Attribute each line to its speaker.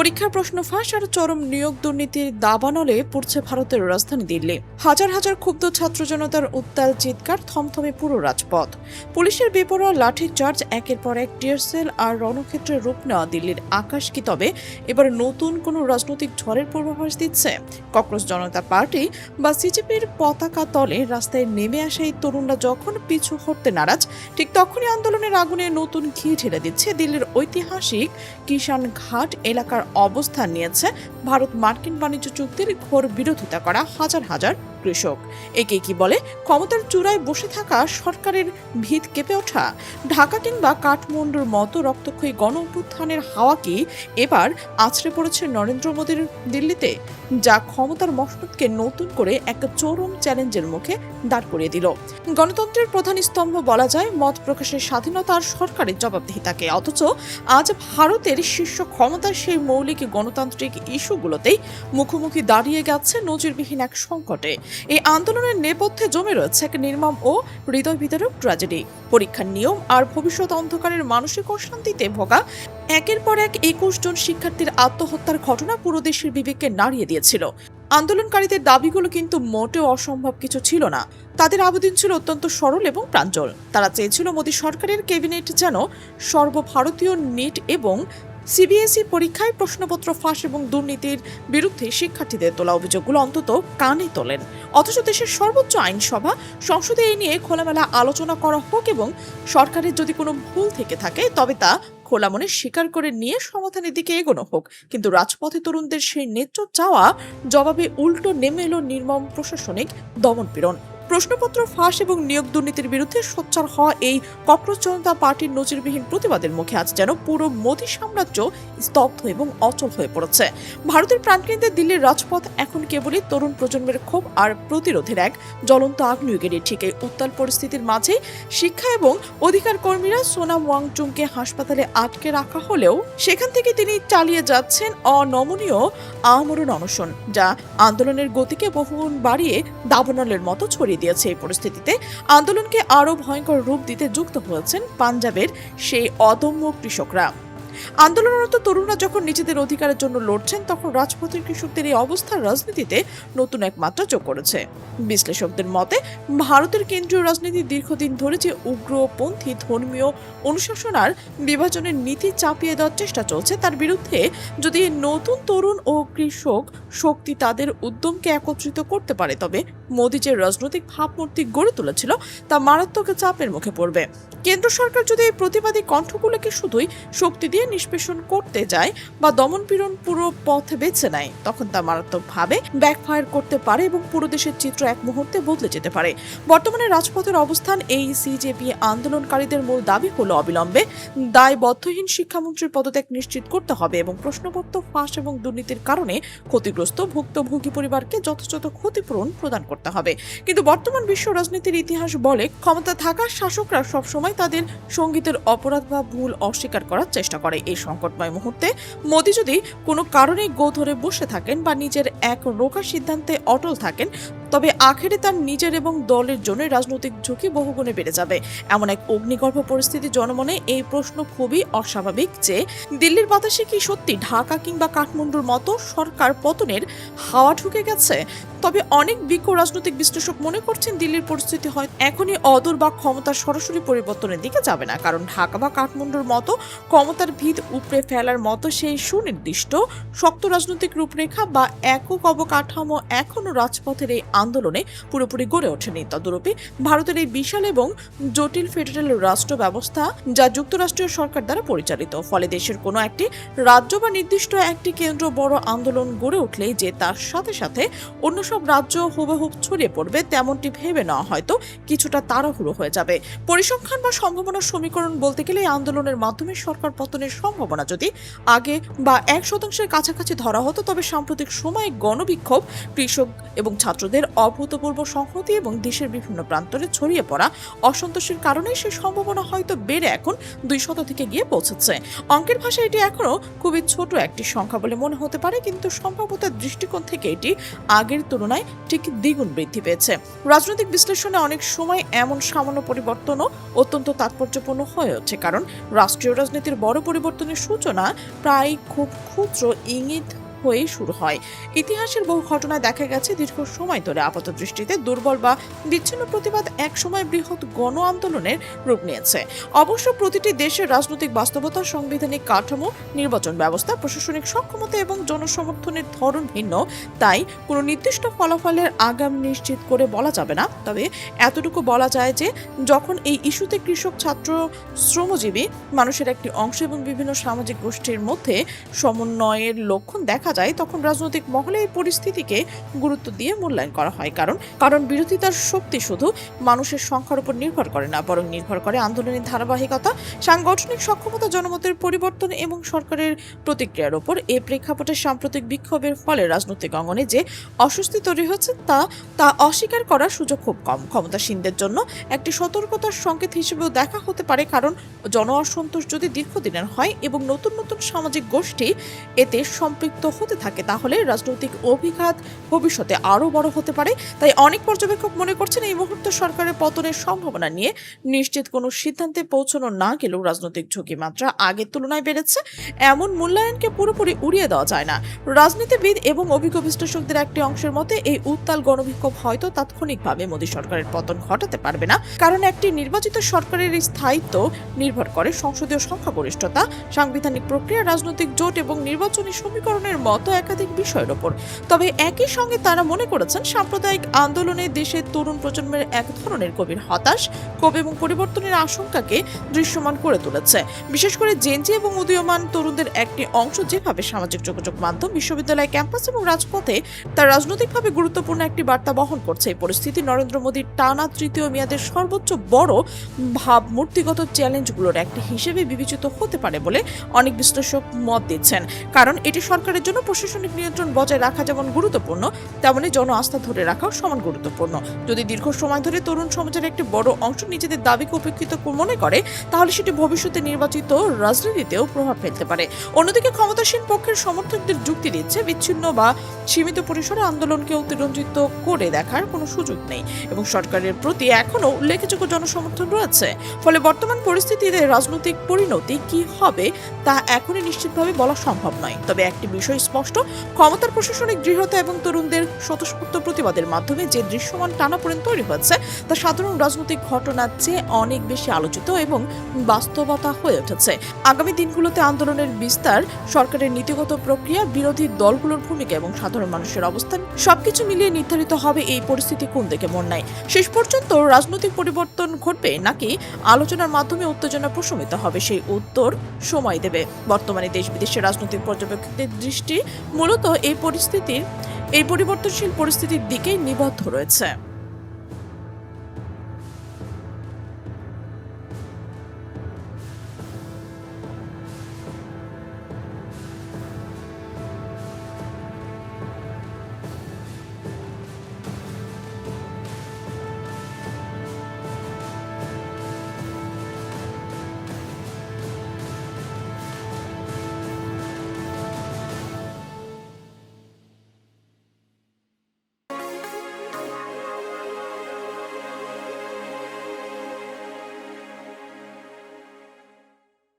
Speaker 1: পরীক্ষার প্রশ্ন ফাঁস আর চরম নিয়োগ দুর্নীতির দাবানলে পড়ছে ভারতের রাজধানী দিল্লি। হাজার হাজার ক্ষুব্ধ ছাত্র জনতার উত্তাল চিৎকার, থমথমে পুরো রাজপথ। পুলিশের বেপরোয়া লাঠিচার্জ, একের পর এক টিয়ার সেল আর রণক্ষেত্রের রূপ নেওয়া দিল্লির আকাশ কি তবে এবার নতুন কোনো রাজনৈতিক ঝড়ের পূর্বাভাস দিচ্ছে? ককরোচ জনতা পার্টি বা সিজেপির পতাকা তলে রাস্তায় নেমে আসা এই তরুণরা যখন পিছু হটতে নারাজ, ঠিক তখনই আন্দোলনের আগুনে নতুন ঘি ঢেলে দিচ্ছে দিল্লির ঐতিহাসিক কিষান ঘাট এলাকার অবস্থান নিয়েছে ভারত মার্কিন বাণিজ্য চুক্তির ঘোর বিরোধিতা করা হাজার হাজার কৃষক। একে কি বলে ক্ষমতার চূড়ায় বসে থাকা সরকারের ভিত কেঁপে ওঠা? ঢাকা কিংবা কাঠমান্ডুর মতো রক্তক্ষয়ী গণ অভ্যুত্থানের হাওয়া কি এবার আছড়ে পড়েছে নরেন্দ্র মোদীর দিল্লিতে, যা ক্ষমতার মসনদকে নতুন করে এক চরম চ্যালেঞ্জের মুখে দাঁড় করিয়ে দিল? গণতন্ত্রের প্রধান স্তম্ভ বলা যায় মত প্রকাশের স্বাধীনতা আর সরকারের জবাবদিহিতাকে, অথচ আজ ভারতের শীর্ষ ক্ষমতার সেই মৌলিক গণতান্ত্রিক ইস্যুগুলোতেই মুখোমুখি দাঁড়িয়ে গেছে নজিরবিহীন এক সংকটে। এই আন্দোলনের নেপথ্যে জমে রয়েছে এক নির্মম ও হৃদয় বিদারক ট্র্যাজেডি। পরীক্ষার নিয়ম আর ভবিষ্যৎ অন্ধকারের মানসিক অশান্তিতে ভোগা একের পর এক 21 জন শিক্ষার্থীর আত্মহত্যার ঘটনা পুরো দেশের বিবেককে নাড়িয়ে দিয়েছিল। আন্দোলনকারীদের দাবিগুলো কিন্তু মোটেও অসম্ভব কিছু ছিল না। তাদের আবেদন ছিল অত্যন্ত সরল এবং প্রাঞ্জল। তারা চেয়েছিল মোদী সরকারের ক্যাবিনেট যেন সর্বভারতীয় নিট এবং সিবিএসই পরীক্ষায় প্রশ্নপত্র ফাঁস এবং দুর্নীতির বিরুদ্ধে শিক্ষার্থীদের তোলা অভিযোগগুলো অন্তত কানে তোলেন। অথচ দেশের সর্বোচ্চ আইনসভা সংসদে এই নিয়ে খোলামেলা আলোচনা করা হোক এবং সরকারের যদি কোনো ভুল থেকে থাকে তবে তা খোলা মনে স্বীকার করে নিয়ে সমাধানের দিকে এগোনো হোক। কিন্তু রাজপথে তরুণদের সেই ন্যায্য চাওয়া জবাবে উল্টো নেমে এলো নির্মম প্রশাসনিক দমনপীড়ন। প্রশ্নপত্র ফাঁস এবং নিয়োগ দুর্নীতির বিরুদ্ধে সোচ্চার হওয়া এই ককরোচ জনতা পার্টির নজিরবিহীন প্রতিবাদের মুখে আজ যেন পুরো মোদী সাম্রাজ্য স্তব্ধ এবং অচল হয়ে পড়েছে। ভারতের প্রাণকেন্দ্রে দিল্লির রাজপথ এখন কেবলই তরুণ প্রজন্মের ক্ষোভ আর প্রতিরোধের এক জ্বলন্ত আগ্নেয়গিরি। ঠিক এই উত্তাল পরিস্থিতির মাঝে শিক্ষা এবং অধিকার কর্মীরা সোনাম ওয়াংচুংকে হাসপাতালে আটকে রাখা হলেও সেখান থেকে তিনি চালিয়ে যাচ্ছেন অনমনীয় আমরণ অনশন, যা আন্দোলনের গতিকে বহুগুণ বাড়িয়ে দাবানলের মতো ছড়িয়ে দিয়েছে। এই পরিস্থিতিতে আন্দোলনকে আরো ভয়ঙ্কর রূপ দিতে যুক্ত হয়েছেন পাঞ্জাবের সেই অদম্য কৃষকরা। আন্দোলনরত তরুণরা যখন নিজেদের অধিকারের জন্য লড়ছেন, তখন রাজপথের কৃষকদের এই অবস্থার রাজনীতিতে নতুন এক মাত্রা যোগ করেছে। বিশ্লেষকদের মতে ভারতের কেন্দ্রীয় রাজনীতি দীর্ঘদিন ধরে যে উগ্রপন্থী ধর্মীয় অনুশাসন আর বিভাজনের নীতি চাপিয়ে দেওয়ার চেষ্টা চলছে, তার বিরুদ্ধে যদি নতুন তরুণ ও কৃষক শক্তি তাদের উদ্যমকে একত্রিত করতে পারে, তবে মোদী যে রাজনৈতিক ভাবমূর্তি গড়ে তুলেছিল তা মারাত্মক চাপের মুখে পড়বে। কেন্দ্র সরকার যদি এই প্রতিবাদী কণ্ঠগুলোকে শুধুই শক্তি দিয়ে নিষ্পেষণ করতে যায় বা দমনপীড়ন পুরো পথ বেছে নেয়, তখন তা মারাত্মকভাবে ব্যাকফায়ার করতে পারে এবং পুরো দেশের চিত্র এক মুহূর্তে বদলে যেতে পারে। বর্তমানে রাজপথের অবস্থান এই সিজেপি আন্দোলনকারীদের মূল দাবি হলো অবিলম্বে দায়বদ্ধহীন শিক্ষামন্ত্রীর পদত্যাগ নিশ্চিত করতে হবে এবং প্রশ্নপত্র ফাঁস এবং দুর্নীতির কারণে ক্ষতিগ্রস্ত ভুক্তভোগী পরিবারকে যথাযথ ক্ষতিপূরণ প্রদান করতে হবে। কিন্তু বর্তমান বিশ্ব রাজনীতির ইতিহাস বলে ক্ষমতা থাকা শাসকরা সবসময় তাদের সঙ্গীতের অপরাধ বা ভুল অস্বীকার করার চেষ্টা করে। এই সংকটময় মুহূর্তে মোদী যদি কোনো কারণে গো ধরে বসে থাকেন বা নিজের এক রোখা সিদ্ধান্তে অটল থাকেন, তবে আখেরে তার নিজের এবং দলের জন্য রাজনৈতিক ঝুঁকি বহুগুণে বেড়ে যাবে। এমন এক অগ্নিগর্ভ পরিস্থিতি জনমনে এই প্রশ্ন খুবই অস্বাভাবিক যে দিল্লির বাতাসে কি সত্যি ঢাকা কিংবা কাঠমান্ডুর মতো সরকার পতনের হাওয়া ঢুকে গেছে? তবে অনেক বিজ্ঞ রাজনৈতিক বিশ্লেষক মনে করছেন দিল্লির পরিস্থিতি হয় এখনই অদূর বা ক্ষমতার সরাসরি পরিবর্তনের দিকে যাবে না, কারণ ঢাকা বা কাঠমান্ডুর মতো ক্ষমতার ভিত উপড়ে ফেলার মতো সেই সুনির্দিষ্ট শক্ত রাজনৈতিক রূপরেখা বা একক অবকাঠামো এখনো রাজপথের এই আন্দোলনে পুরোপুরি গড়ে ওঠেনি। তদুরূপী ভারতের এই বিশাল এবং জটিল ফেডারেল রাষ্ট্র ব্যবস্থা, যা যুক্তরাষ্ট্রীয় সরকার দ্বারা পরিচালিত, ফলে দেশের কোনো একটি রাজ্য বা নির্দিষ্ট একটি কেন্দ্র বড় আন্দোলন গড়ে উঠলেই যে তার সাথে সাথে অন্য সব রাজ্য হুবহুব ছড়িয়ে পড়বে, তেমনটি ভেবে নেওয়া হয়তো কিছুটা তাড়াহুড়ো হয়ে যাবে। পরিসংখ্যান বা সম্ভাবনার সমীকরণ বলতে গেলে আন্দোলনের মাধ্যমে সরকার পতনের সম্ভাবনা যদি আগে বা 1% কাছাকাছি ধরা হতো, তবে সাম্প্রতিক সময়ে গণবিক্ষোভ, কৃষক এবং ছাত্রদের অভূতপূর্ব সংহতি এবং দেশের বিভিন্ন প্রান্তরে ছড়িয়ে পড়া অসন্তোষের কারণে সেই সম্ভাবনা হয়তো বেড়ে এখন 200 থেকে গিয়ে পৌঁছেছে। অঙ্কের ভাষায় এটি এখনো খুবই ছোট একটি সংখ্যা বলে মনে হতে পারে, কিন্তু সম্ভাব্যতার দৃষ্টিকোণ থেকে এটি আগের তুলনায় ঠিক দ্বিগুণ বৃদ্ধি পেয়েছে। রাজনৈতিক বিশ্লেষণে অনেক সময় এমন সামান্য পরিবর্তনও অত্যন্ত তাৎপর্যপূর্ণ হয়ে ওঠে, কারণ রাষ্ট্রীয় রাজনীতির বড় পরিবর্তনের সূচনা প্রায় খুব ক্ষুদ্র ইঙ্গিত হয়ে শুরু হয়। ইতিহাসের বহু ঘটনায় দেখা গেছে দীর্ঘ সময় ধরে আপাত দৃষ্টিতে দুর্বল বা বিচ্ছিন্ন প্রতিবাদ এক সময় বৃহৎ গণ আন্দোলনের রূপ নিয়েছে। অবশ্য প্রতিটি দেশের রাজনৈতিক বাস্তবতা, সাংবিধানিক কাঠামো, নির্বাচন ব্যবস্থা, প্রশাসনিক সক্ষমতা এবং জনসমর্থনের ধরন ভিন্ন, তাই কোনো নির্দিষ্ট ফলাফলের আগাম নিশ্চিত করে বলা যাবে না। তবে এতটুকু বলা যায় যে যখন এই ইস্যুতে কৃষক, ছাত্র, শ্রমজীবী মানুষের একটি অংশ এবং বিভিন্ন সামাজিক গোষ্ঠীর মধ্যে সমন্বয়ের লক্ষণ দেখা যায়, তখন রাজনৈতিক মহলে এই পরিস্থিতিকে গুরুত্ব দিয়ে মূল্যায়ন করা হয়। কারণ বিরোধিতার শক্তি শুধু মানুষের সংখ্যার উপর নির্ভর করে না, বরং নির্ভর করে আন্দোলনের ধারাবাহিকতা, সাংগঠনিক সক্ষমতা, জনমতের পরিবর্তন এবং সরকারের প্রতিক্রিয়ার উপর। এই প্রেক্ষাপটে সাম্প্রতিক বিক্ষোভের ফলে রাজনৈতিক অঙ্গনে যে অস্বস্তি তৈরি হয়েছে তা অস্বীকার করার সুযোগ খুব কম। ক্ষমতাসীনদের জন্য একটি সতর্কতার সংকেত হিসেবেও দেখা হতে পারে, কারণ জন অসন্তোষ যদি দীর্ঘদিনের হয় এবং নতুন নতুন সামাজিক গোষ্ঠী এতে সম্পৃক্ত হতে থাকে, তাহলে রাজনৈতিক অভিঘাত ভবিষ্যতে আরও বড় হতে পারে। তাই অনেক পর্যবেক্ষক মনে করছেন এই মুহূর্তে সরকারের পতনের সম্ভাবনা নিয়ে নিশ্চিত কোনো সিদ্ধান্তে পৌঁছানো না গেলেও রাজনৈতিক ঝুঁকি মাত্রা আগের তুলনায় বেড়েছে। এমন মূল্যায়নকে পুরোপুরি উড়িয়ে দেওয়া যায় না। রাজনীতিবিদ এবং অভিজ্ঞ বিশ্লেষকদের একটি অংশের মতে এই উত্তাল গণবিক্ষোভ হয়তো তাৎক্ষণিকভাবে মোদী সরকারের পতন ঘটাতে পারবে না, কারণ একটি নির্বাচিত সরকারের স্থায়িত্ব নির্ভর করে সংসদীয় সংখ্যাগরিষ্ঠতা, সাংবিধানিক প্রক্রিয়া, রাজনৈতিক জোট এবং নির্বাচনী সমীকরণের মতো একাধিক বিষয়ের উপর। তবে একই সঙ্গে তারা মনে করেছেন সাম্প্রদায়িক আন্দোলনে দেশের তরুণ প্রজন্মের এক ধরনের গভীর হতাশ, ক্ষোভ এবং পরিবর্তনের আশঙ্কাকে দৃশ্যমান করে তুলেছে। বিশেষ করে জেনজি এবং উদীয়মান তরুণদের একটি অংশ যেভাবে সামাজিক যোগাযোগ মাধ্যম, বিশ্ববিদ্যালয় ক্যাম্পাস এবং রাজপথে তার রাজনৈতিকভাবে গুরুত্বপূর্ণ একটি বার্তা বহন করছে। এই পরিস্থিতি নরেন্দ্র মোদীর টানা তৃতীয় মেয়াদের সর্বোচ্চ বড় ভাবমূর্তিগত চ্যালেঞ্জগুলোর একটি হিসেবে বিবেচিত হতে পারে বলে অনেক বিশ্লেষক মত দিচ্ছেন, কারণ এটি সরকারের জন্য প্রশাসনিক নিয়ন্ত্রণ বজায় রাখা যেমন গুরুত্বপূর্ণ, তেমনি জন আস্থা ধরে রাখাও সমান গুরুত্বপূর্ণ। যদি দীর্ঘ সময় ধরে তরুণ সমাজের একটি বড় অংশ নিজেদের দাবিকে উপেক্ষিত মনে করে, তাহলে সেটি ভবিষ্যতে নির্বাচিত রাজনীতিতেও প্রভাব ফেলতে পারে। অন্যদিকে ক্ষমতাসীন পক্ষের সমর্থকদের যুক্তি দিচ্ছে বিচ্ছিন্ন বা সীমিত পরিসরে আন্দোলনকে অতিরঞ্জিত করে দেখার কোনো সুযোগ নেই এবং সরকারের প্রতি এখনও উল্লেখযোগ্য জনসমর্থন রয়েছে। ফলে বর্তমান পরিস্থিতিতে রাজনৈতিক পরিণতি কি হবে তা এখনই নিশ্চিতভাবে বলা সম্ভব নয়। তবে একটি বিষয় স্পষ্ট, ক্ষমতার প্রশাসনিক দৃঢ়তা এবং তরুণদের স্বতঃস্ফূর্ত প্রতিবাদের মাধ্যমে যে দৃশ্যমান টানাপোড়েন তৈরি হচ্ছে তা সাধারণ রাজনৈতিক ঘটনার চেয়ে অনেক বেশি আলোচিত এবং বাস্তবতা হয়ে উঠেছে। আগামী দিনগুলোতে আন্দোলনের বিস্তার, সরকারের নীতিগত প্রক্রিয়া, বিরোধী দলগুলোর ভূমিকা এবং সাধারণ মানুষের অবস্থান সবকিছু মিলিয়ে নির্ধারিত হবে এই পরিস্থিতি কোন দিকে মোড় নেয়। শেষ পর্যন্ত রাজনৈতিক পরিবর্তন ঘটবে নাকি আলোচনার মাধ্যমে উত্তেজনা প্রশমিত হবে, সেই উত্তর সময় দেবে। বর্তমানে দেশ বিদেশের রাজনৈতিক পর্যবেক্ষকদের দৃষ্টি মূলত এই পরিবর্তনশীল পরিস্থিতির দিকেই নিবদ্ধ রয়েছে।